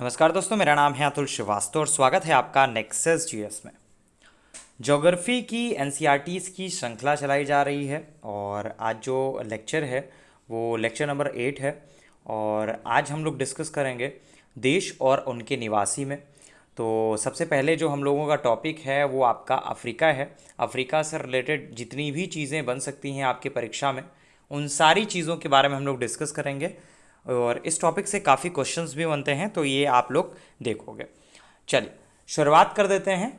नमस्कार दोस्तों, मेरा नाम है अतुल श्रीवास्तव और स्वागत है आपका नेक्सस जीएस में। ज्योग्राफी की एनसीईआरटीज़ की श्रृंखला चलाई जा रही है और आज जो लेक्चर है वो लेक्चर नंबर 8 है। और आज हम लोग डिस्कस करेंगे देश और उनके निवासी में। तो सबसे पहले जो हम लोगों का टॉपिक है वो आपका अफ्रीका है। अफ्रीका से रिलेटेड जितनी भी चीज़ें बन सकती हैं आपके परीक्षा में, उन सारी चीज़ों के बारे में हम लोग डिस्कस करेंगे और इस टॉपिक से काफ़ी क्वेश्चंस भी बनते हैं, तो ये आप लोग देखोगे। चलिए शुरुआत कर देते हैं।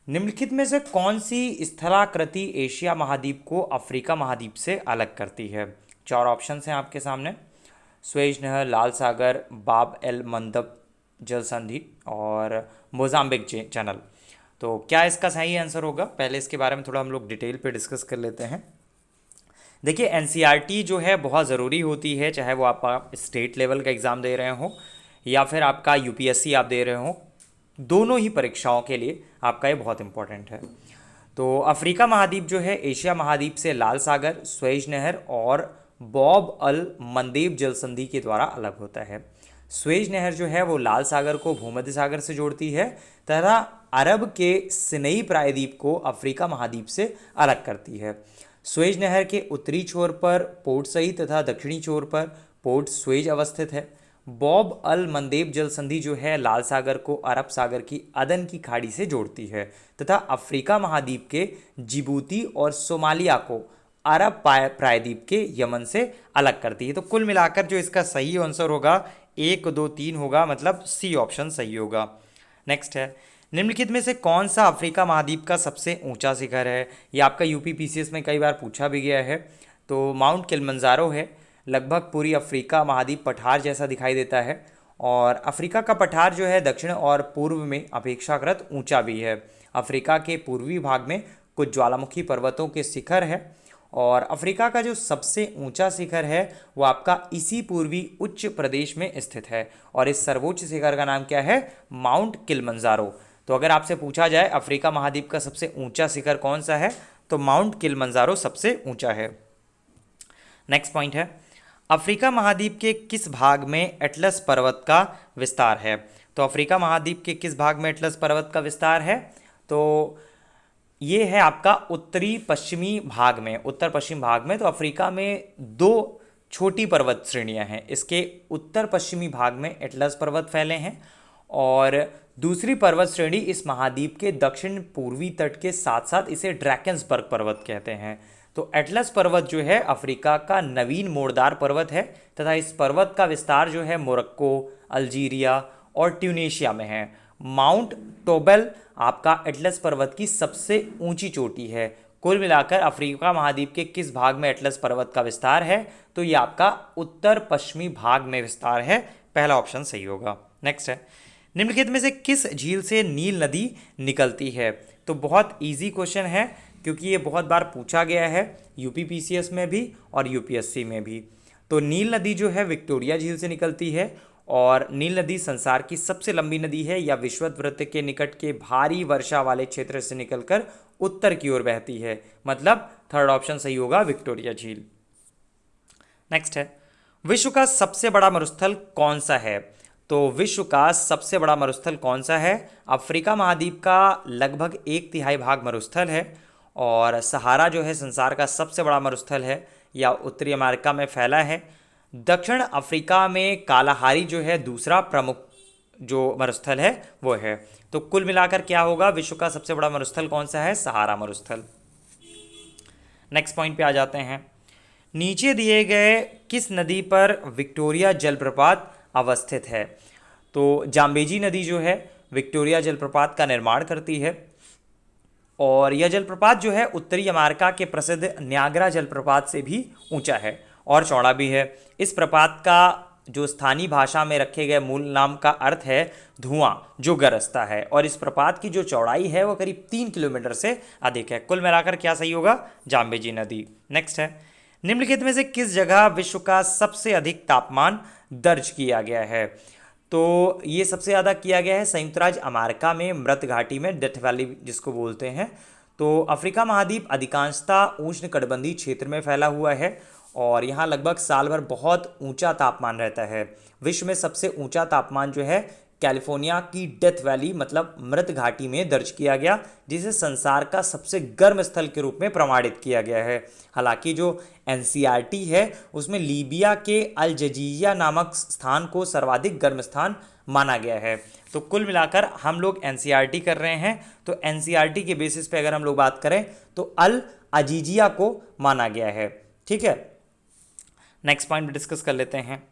निम्नलिखित में से कौन सी स्थलाकृति एशिया महाद्वीप को अफ्रीका महाद्वीप से अलग करती है? चार ऑप्शंस हैं आपके सामने: स्वेज नहर, लाल सागर, बाब एल मंदब जल संधि और मोजाम्बिक चैनल। तो क्या इसका सही आंसर होगा? पहले इसके बारे में थोड़ा हम लोग डिटेल पे डिस्कस कर लेते हैं। देखिए, एनसीईआरटी जो है बहुत ज़रूरी होती है, चाहे वो आप स्टेट लेवल का एग्ज़ाम दे रहे हो या फिर आपका यूपीएससी आप दे रहे हो, दोनों ही परीक्षाओं के लिए आपका ये बहुत इंपॉर्टेंट है। तो अफ्रीका महाद्वीप जो है एशिया महाद्वीप से लाल सागर, स्वेज नहर और बॉब अल मंदेब जल संधि के द्वारा अलग होता है। स्वेज नहर जो है वो लाल सागर को भूमध्य सागर से जोड़ती है तथा अरब के सिनई प्रायद्वीप को अफ्रीका महाद्वीप से अलग करती है। स्वेज नहर के उत्तरी छोर पर पोर्ट सई तथा दक्षिणी छोर पर पोर्ट स्वेज अवस्थित है। बॉब अल मंदेब जल संधि जो है लाल सागर को अरब सागर की अदन की खाड़ी से जोड़ती है तथा अफ्रीका महाद्वीप के जिबूती और सोमालिया को अरब प्रायद्वीप के यमन से अलग करती है। तो कुल मिलाकर जो इसका सही आंसर होगा 1, 2, 3 होगा, मतलब सी ऑप्शन सही होगा। नेक्स्ट है, निम्नलिखित में से कौन सा अफ्रीका महाद्वीप का सबसे ऊंचा शिखर है? ये आपका यूपी पीसीएस में कई बार पूछा भी गया है। तो माउंट किलिमंजारो है। लगभग पूरी अफ्रीका महाद्वीप पठार जैसा दिखाई देता है और अफ्रीका का पठार जो है दक्षिण और पूर्व में अपेक्षाकृत ऊंचा भी है। अफ्रीका के पूर्वी भाग में कुछ ज्वालामुखी पर्वतों के शिखर है और अफ्रीका का जो सबसे ऊंचा शिखर है वो आपका इसी पूर्वी उच्च प्रदेश में स्थित है और इस सर्वोच्च शिखर का नाम क्या है? Mount Kilimanjaro. तो अगर आपसे पूछा जाए अफ्रीका महाद्वीप का सबसे ऊंचा शिखर कौन सा है, तो माउंट किलिमंजारो सबसे ऊंचा है। नेक्स्ट पॉइंट है, अफ्रीका महाद्वीप के किस भाग में एटलस पर्वत का विस्तार है? तो अफ्रीका महाद्वीप के किस भाग में एटलस पर्वत का विस्तार है? तो ये है आपका उत्तरी पश्चिमी भाग में, उत्तर पश्चिम भाग में। तो अफ्रीका में दो छोटी पर्वत श्रेणियां हैं। इसके उत्तर पश्चिमी भाग में एटलस पर्वत फैले हैं और दूसरी पर्वत श्रेणी इस महाद्वीप के दक्षिण पूर्वी तट के साथ साथ इसे ड्रैकेंसबर्ग पर्वत कहते हैं। तो एटलस पर्वत जो है अफ्रीका का नवीन मोड़दार पर्वत है तथा इस पर्वत का विस्तार जो है मोरक्को, अल्जीरिया और ट्यूनीशिया में है। माउंट टोबल आपका एटलस पर्वत की सबसे ऊंची चोटी है। कुल मिलाकर अफ्रीका महाद्वीप के किस भाग में एटलस पर्वत का विस्तार है? तो ये आपका उत्तर पश्चिमी भाग में विस्तार है। पहला ऑप्शन सही होगा। नेक्स्ट है, निम्नलिखित में से किस झील से नील नदी निकलती है? तो बहुत इजी क्वेश्चन है क्योंकि ये बहुत बार पूछा गया है यूपी पीसीएस में भी और यूपीएससी में भी। तो नील नदी जो है विक्टोरिया झील से निकलती है और नील नदी संसार की सबसे लंबी नदी है या विषुवत वृत्त के निकट के भारी वर्षा वाले क्षेत्र से निकलकर उत्तर की ओर बहती है, मतलब थर्ड ऑप्शन सही होगा, विक्टोरिया झील। नेक्स्ट है, विश्व का सबसे बड़ा मरुस्थल कौन सा है? तो विश्व का सबसे बड़ा मरुस्थल कौन सा है? अफ्रीका महाद्वीप का लगभग 1/3 भाग मरुस्थल है और सहारा जो है संसार का सबसे बड़ा मरुस्थल है या उत्तरी अमेरिका में फैला है। दक्षिण अफ्रीका में कालाहारी जो है दूसरा प्रमुख जो मरुस्थल है वो है। तो कुल मिलाकर क्या होगा? विश्व का सबसे बड़ा मरुस्थल कौन सा है? सहारा मरुस्थल। नेक्स्ट पॉइंट पे आ जाते हैं, नीचे दिए गए किस नदी पर विक्टोरिया जलप्रपात अवस्थित है? तो जाम्बेजी नदी जो है विक्टोरिया जलप्रपात का निर्माण करती है और यह जलप्रपात जो है उत्तरी अमेरिका के प्रसिद्ध न्यागरा जलप्रपात से भी ऊंचा है और चौड़ा भी है। इस प्रपात का जो स्थानीय भाषा में रखे गए मूल नाम का अर्थ है धुआं जो गरजता है और इस प्रपात की जो चौड़ाई है वो करीब 3 किलोमीटर से अधिक है। कुल मिलाकर क्या सही होगा? जाम्बेजी नदी। नेक्स्ट है, निम्नलिखित में से किस जगह विश्व का सबसे अधिक तापमान दर्ज किया गया है? तो ये सबसे ज़्यादा किया गया है संयुक्त राज्य अमेरिका में मृत घाटी में, डेथ वैली जिसको बोलते हैं। तो अफ्रीका महाद्वीप अधिकांशतः उष्णकटिबंधीय क्षेत्र में फैला हुआ है और यहाँ लगभग साल भर बहुत ऊंचा तापमान रहता है। विश्व में सबसे ऊंचा तापमान जो है कैलिफोर्निया की डेथ वैली मतलब मृत घाटी में दर्ज किया गया, जिसे संसार का सबसे गर्म स्थल के रूप में प्रमाणित किया गया है। हालांकि जो एनसीईआरटी है उसमें लीबिया के अल जजीरिया नामक स्थान को सर्वाधिक गर्म स्थान माना गया है। तो कुल मिलाकर हम लोग एनसीईआरटी कर रहे हैं, तो एनसीईआरटी के बेसिस पे अगर हम लोग बात करें तो अल अजीजिया को माना गया है। ठीक है, नेक्स्ट पॉइंट डिस्कस कर लेते हैं।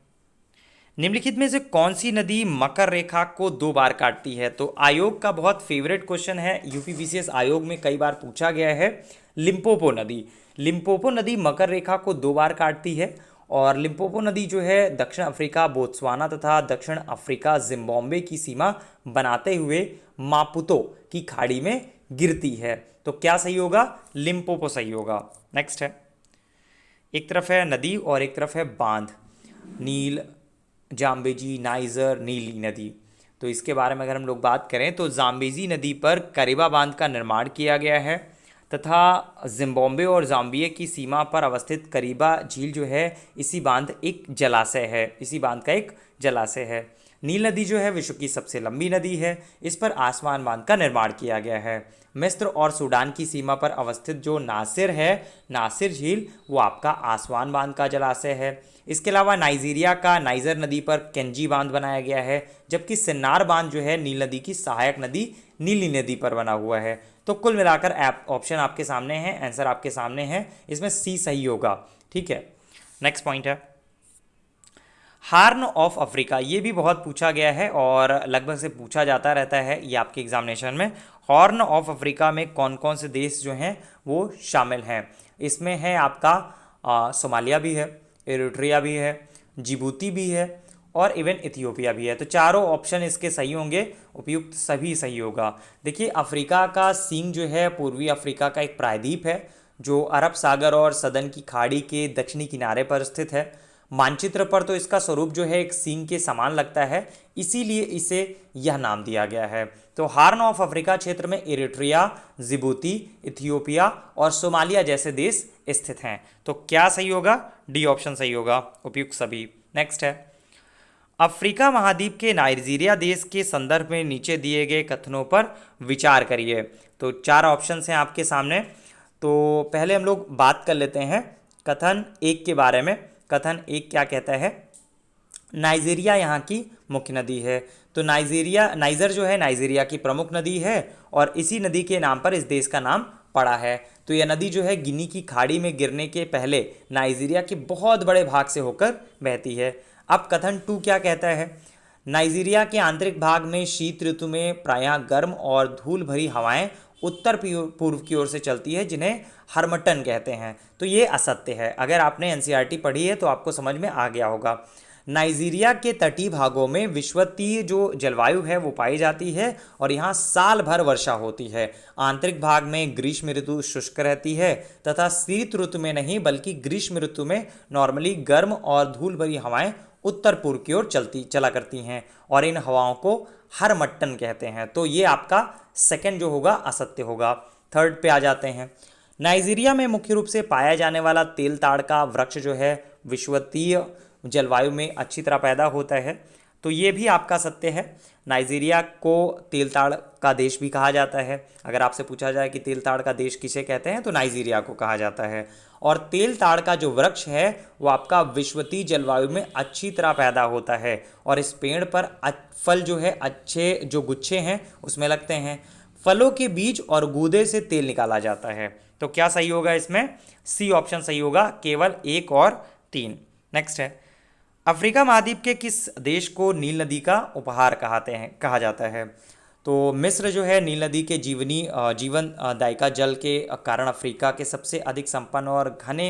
निम्नलिखित में से कौन सी नदी मकर रेखा को 2 बार काटती है? तो आयोग का बहुत फेवरेट क्वेश्चन है, यूपीपीसीएस आयोग में कई बार पूछा गया है। लिम्पोपो नदी, लिम्पोपो नदी मकर रेखा को 2 बार काटती है और लिम्पोपो नदी जो है दक्षिण अफ्रीका, बोत्सवाना तथा दक्षिण अफ्रीका, जिम्बाब्वे की सीमा बनाते हुए मापुतो की खाड़ी में गिरती है। तो क्या सही होगा? लिम्पोपो सही होगा। नेक्स्ट है, एक तरफ है नदी और एक तरफ है बांध, नील, जाम्बेजी, नाइजर, नीली नदी। तो इसके बारे में अगर हम लोग बात करें तो जाम्बेजी नदी पर करीबा बांध का निर्माण किया गया है तथा जिम्बाब्वे और जाम्बिया की सीमा पर अवस्थित करीबा झील जो है इसी बांध एक जलाशय है, इसी बांध का एक जलाशय है। नील नदी जो है विश्व की सबसे लंबी नदी है, इस पर आसमान बांध का निर्माण किया गया है। मिस्र और सूडान की सीमा पर अवस्थित जो नासिर है, नासिर झील, वो आपका आसमान बांध का जलाशय है। इसके अलावा नाइजीरिया का नाइजर नदी पर केंजी बांध बनाया गया है, जबकि सिन्नार बांध जो है नील नदी की सहायक नदी नीली नदी पर बना हुआ है। तो कुल मिलाकर ऑप्शन आपके सामने है, आंसर आपके सामने है, इसमें सी सही होगा। ठीक है, नेक्स्ट पॉइंट है हार्न ऑफ अफ्रीका। ये भी बहुत पूछा गया है और लगभग से पूछा जाता रहता है ये आपके एग्जामिनेशन में। हॉर्न ऑफ अफ्रीका में कौन कौन से देश जो हैं वो शामिल हैं? इसमें है आपका सोमालिया भी है, एरिट्रिया भी है, जिबूती भी है और इवन इथियोपिया भी है। तो चारों ऑप्शन इसके सही होंगे, उपयुक्त सभी सही होगा। देखिए, अफ्रीका का सींग जो है पूर्वी अफ्रीका का एक प्रायद्वीप है जो अरब सागर और सदन की खाड़ी के दक्षिणी किनारे पर स्थित है। मानचित्र पर तो इसका स्वरूप जो है एक सींग के समान लगता है, इसीलिए इसे यह नाम दिया गया है। तो हार्न ऑफ अफ्रीका क्षेत्र में इरिट्रिया, जिबूती, इथियोपिया और सोमालिया जैसे देश स्थित हैं। तो क्या सही होगा? डी ऑप्शन सही होगा, उपयुक्त सभी। नेक्स्ट है अफ्रीका महाद्वीप के नाइजीरिया देश के संदर्भ में नीचे दिए गए कथनों पर विचार करिए। तो 4 ऑप्शन हैं आपके सामने। तो पहले हम लोग बात कर लेते हैं कथन 1 के बारे में। कथन 1 क्या कहता है? नाइजीरिया यहाँ की मुख्य नदी है। तो नाइजर जो है नाइजीरिया की प्रमुख नदी है और इसी नदी के नाम पर इस देश का नाम पड़ा है। तो यह नदी जो है गिनी की खाड़ी में गिरने के पहले नाइजीरिया के बहुत बड़े भाग से होकर बहती है। अब कथन 2 क्या कहता है? नाइजीरिया के आंतरिक भाग में शीत ऋतु में प्रायः गर्म और धूल भरी हवाएं उत्तर पूर्व की ओर से चलती है, जिन्हें हर्मटन कहते हैं। तो ये असत्य है। अगर आपने एनसीईआरटी पढ़ी है तो आपको समझ में आ गया होगा। नाइजीरिया के तटीय भागों में विषुवतीय जो जलवायु है वो पाई जाती है और यहाँ साल भर वर्षा होती है। आंतरिक भाग में ग्रीष्म ऋतु शुष्क रहती है तथा शीत ऋतु में नहीं बल्कि ग्रीष्म ऋतु में नॉर्मली गर्म और धूल भरी हवाएं उत्तर पूर्व की ओर चला करती हैं और इन हवाओं को हरमट्टन कहते हैं। तो ये आपका सेकंड जो होगा असत्य होगा। थर्ड पे आ जाते हैं। नाइजीरिया में मुख्य रूप से पाया जाने वाला तेल ताड़ का वृक्ष जो है विषुवतीय जलवायु में अच्छी तरह पैदा होता है। तो ये भी आपका सत्य है। नाइजीरिया को तेल ताड़ का देश भी कहा जाता है। अगर आपसे पूछा जाए कि तेल ताड़ का देश किसे कहते हैं तो नाइजीरिया को कहा जाता है। और तेल ताड़ का जो वृक्ष है वो आपका विषुवतीय जलवायु में अच्छी तरह पैदा होता है और इस पेड़ पर फल जो है अच्छे जो गुच्छे हैं उसमें लगते हैं। फलों के बीज और गूदे से तेल निकाला जाता है। तो क्या सही होगा इसमें? सी ऑप्शन सही होगा, केवल 1 और 3। नेक्स्ट है अफ्रीका महाद्वीप के किस देश को नील नदी का उपहार कहा जाता है? तो मिस्र जो है नील नदी के जीवन दायिका जल के कारण अफ्रीका के सबसे अधिक संपन्न और घने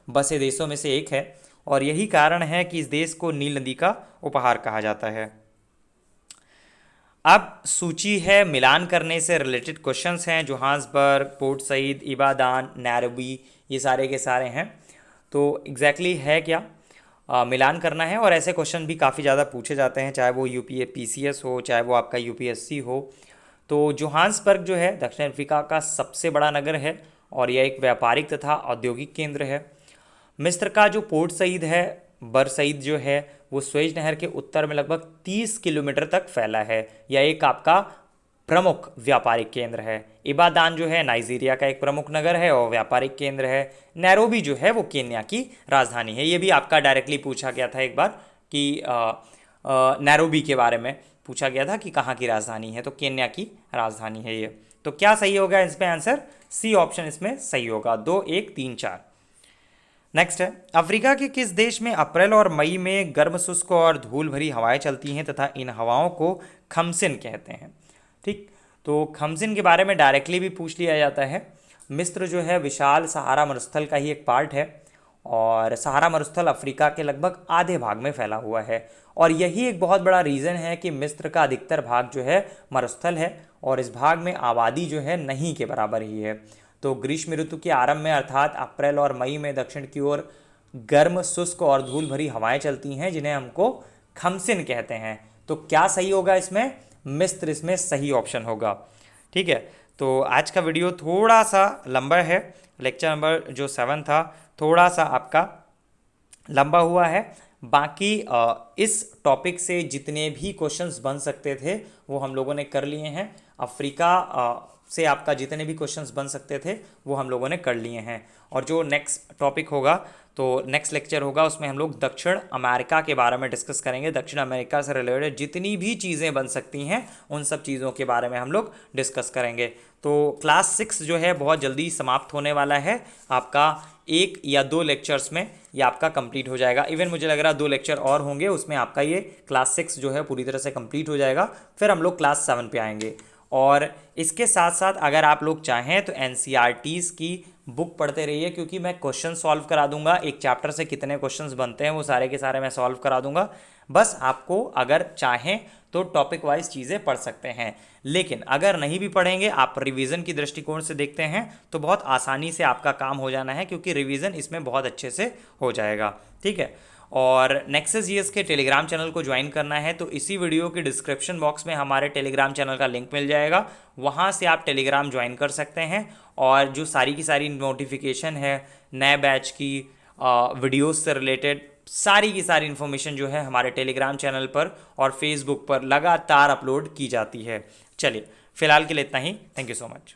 बसे देशों में से एक है और यही कारण है कि इस देश को नील नदी का उपहार कहा जाता है। अब सूची है मिलान करने से रिलेटेड क्वेश्चंस हैं। Johannesburg, Port Said, Ibadan, Nairobi, ये सारे के सारे हैं। तो एग्जैक्टली है क्या? मिलान करना है और ऐसे क्वेश्चन भी काफ़ी ज़्यादा पूछे जाते हैं, चाहे वो पीसीएस हो चाहे वो आपका यूपीएससी हो। तो जोहान्सबर्ग जो है दक्षिण अफ्रीका का सबसे बड़ा नगर है और यह एक व्यापारिक तथा औद्योगिक केंद्र है। मिस्र का जो पोर्ट सईद है बरसईद जो है वो स्वेज नहर के उत्तर में लगभग 30 किलोमीटर तक फैला है। यह एक आपका प्रमुख व्यापारिक केंद्र है। इबादान जो है नाइजीरिया का एक प्रमुख नगर है और व्यापारिक केंद्र है। नैरोबी जो है वो केन्या की राजधानी है। ये भी आपका डायरेक्टली पूछा गया था एक बार कि नैरोबी के बारे में पूछा गया था कि कहाँ की राजधानी है, तो केन्या की राजधानी है ये। तो क्या सही होगा इसमें आंसर? सी ऑप्शन इसमें सही होगा। 2, 1, 3, 4। नेक्स्ट है, अफ्रीका के किस देश में अप्रैल और मई में गर्म शुष्क और धूल भरी हवाएं चलती हैं तथा इन हवाओं को खमसिन कहते हैं? ठीक, तो खमसिन के बारे में डायरेक्टली भी पूछ लिया जाता है। मिस्र जो है विशाल सहारा मरुस्थल का ही एक पार्ट है और सहारा मरुस्थल अफ्रीका के लगभग आधे भाग में फैला हुआ है और यही एक बहुत बड़ा रीज़न है कि मिस्र का अधिकतर भाग जो है मरुस्थल है और इस भाग में आबादी जो है नहीं के बराबर ही है। तो ग्रीष्म ऋतु के आरंभ में अर्थात अप्रैल और मई में दक्षिण की ओर गर्म शुष्क और धूल भरी हवाएं चलती हैं जिन्हें हमको खमसिन कहते हैं। तो क्या सही होगा इसमें? मिस्र इसमें सही ऑप्शन होगा। ठीक है, तो आज का वीडियो थोड़ा सा लंबा है, लेक्चर नंबर जो 7 था थोड़ा सा आपका लंबा हुआ है। बाकी इस टॉपिक से जितने भी क्वेश्चंस बन सकते थे वो हम लोगों ने कर लिए हैं। अफ्रीका से आपका जितने भी क्वेश्चंस बन सकते थे वो हम लोगों ने कर लिए हैं। और जो नेक्स्ट टॉपिक होगा, तो नेक्स्ट लेक्चर होगा, उसमें हम लोग दक्षिण अमेरिका के बारे में डिस्कस करेंगे। दक्षिण अमेरिका से रिलेटेड जितनी भी चीज़ें बन सकती हैं उन सब चीज़ों के बारे में हम लोग डिस्कस करेंगे। तो क्लास 6 जो है बहुत जल्दी समाप्त होने वाला है। आपका 1 या 2 लेक्चर्स में ये आपका कंप्लीट हो जाएगा। इवन मुझे लग रहा है 2 लेक्चर और होंगे, उसमें आपका ये क्लास 6 जो है पूरी तरह से कंप्लीट हो जाएगा। फिर हम लोग क्लास 7 पे आएंगे। और इसके साथ साथ अगर आप लोग चाहें तो एनसीईआरटीज़ की बुक पढ़ते रहिए, क्योंकि मैं क्वेश्चन सॉल्व करा दूंगा। एक चैप्टर से कितने क्वेश्चंस बनते हैं वो सारे के सारे मैं सॉल्व करा दूंगा। बस आपको अगर चाहें तो टॉपिक वाइज चीज़ें पढ़ सकते हैं, लेकिन अगर नहीं भी पढ़ेंगे, आप रिवीजन की दृष्टिकोण से देखते हैं तो बहुत आसानी से आपका काम हो जाना है, क्योंकि रिवीजन इसमें बहुत अच्छे से हो जाएगा। ठीक है, और नेक्सस जीएस के टेलीग्राम चैनल को ज्वाइन करना है तो इसी वीडियो के डिस्क्रिप्शन बॉक्स में हमारे टेलीग्राम चैनल का लिंक मिल जाएगा, वहाँ से आप टेलीग्राम ज्वाइन कर सकते हैं। और जो सारी की सारी नोटिफिकेशन है नए बैच की, वीडियोस से रिलेटेड सारी की सारी इन्फॉर्मेशन जो है हमारे टेलीग्राम चैनल पर और फेसबुक पर लगातार अपलोड की जाती है। चलिए, फिलहाल के लिए इतना ही। Thank you so much.